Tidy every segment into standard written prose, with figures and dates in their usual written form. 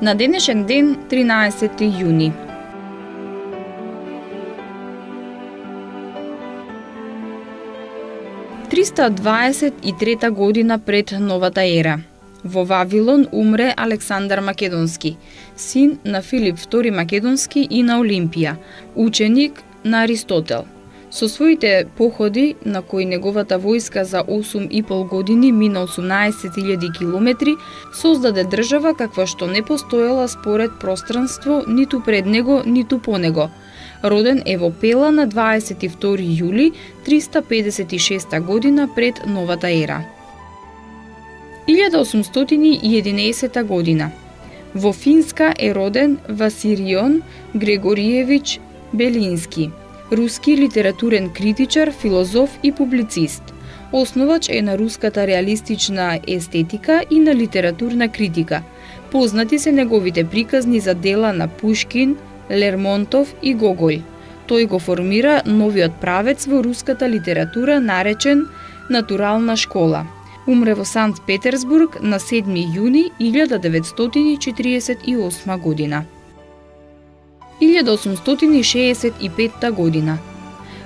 На денешен ден, 13 јуни. Триста 23 година пред новата ера. Во Вавилон умре Александар Македонски, син на Филип II Македонски и на Олимпија, ученик на Аристотел. Со своите походи, на кои неговата војска за 8,5 години мина 18.000 километри, создаде држава каква што не постоела според пространство ниту пред него, ниту по него. Роден е во Пела на 22 јули 356 година пред новата ера. 1811 година. Во Финска е роден Васирион Григориевич Белински, руски литературен критичар, филозоф и публицист. Основач е на руската реалистична естетика и на литературна критика. Познати се неговите приказни за дела на Пушкин, Лермонтов и Гоголј. Тој го формира новиот правец во руската литература наречен натурална школа. Умре во Санкт Петерсбург на 7 јуни 1948 година. 1865 година.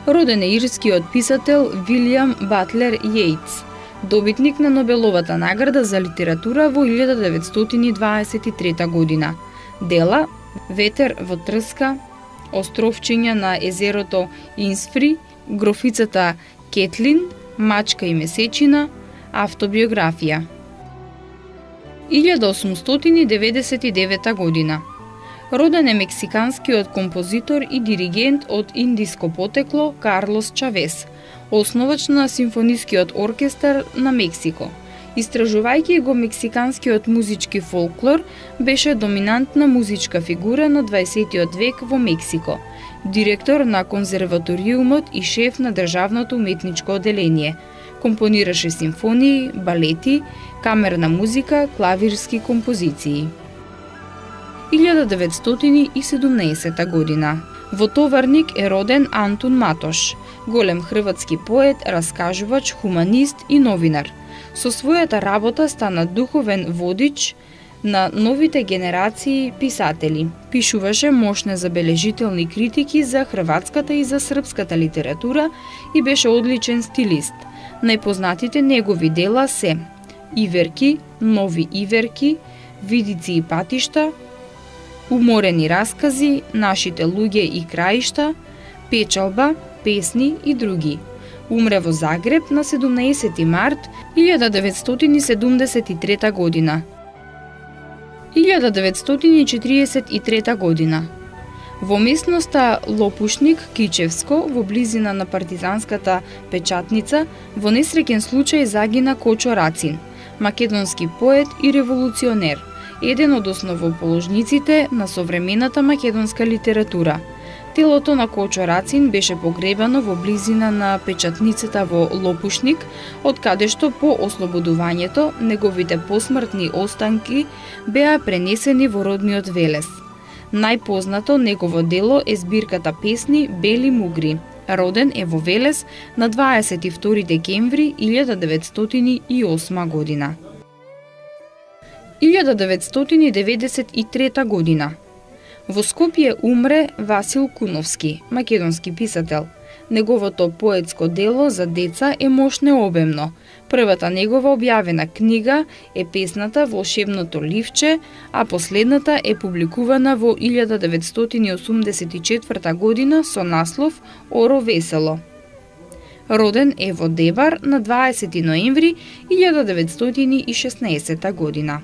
Роден е ирскиот писател Вилијам Батлер Јејтс, добитник на Нобеловата награда за литература во 1923 година. Дела Ветер во трска, Островчиња на езерото Инсфри, Грофицата Кетлин, Мачка и месечина, автобиографија. 1899 година. Роден е мексиканскиот композитор и диригент од индиско потекло Карлос Чавес, основач на симфонискиот оркестар на Мексико. Истражувајќи го мексиканскиот музички фолклор, беше доминантна музичка фигура на 20 век во Мексико, директор на конзерваториумот и шеф на државното уметничко одделение. Компонираше симфонии, балети, камерна музика, клавирски композиции. 1917 година. Во Товарник е роден Антун Матош, голем хрватски поет, раскажувач, хуманист и новинар. Со својата работа стана духовен водич на новите генерации писатели. Пишуваше мощни забележителни критики за хрватската и за српската литература и беше одличен стилист. Најпознатите негови дела се Иверки, Нови Иверки, Видици и патишта, Уморени раскази, Нашите луѓе и краишта, Печалба, Песни и други. Умре во Загреб на 17 март 1973 година. 1943 година. Во местноста Лопушник, Кичевско, во близина на партизанската печатница, во несреќен случај загина Кочо Рацин, македонски поет и револуционер, еден од основоположниците на современата македонска литература. Телото на Кочо Рацин беше погребано во близина на печатницата во Лопушник, од каде што по ослободувањето неговите посмртни останки беа пренесени во родниот Велес. Најпознато негово дело е збирката песни Бели мугри. Роден е во Велес на 22 декември 1908 година. 1993 година. Во Скопје умре Васил Куновски, македонски писател. Неговото поетско дело за деца е мощнеобемно. Првата негова објавена книга е песната Волшебното ливче, а последната е публикувана во 1984 година со наслов Оро весело. Роден е во Дебар на 20 ноември 1916 година.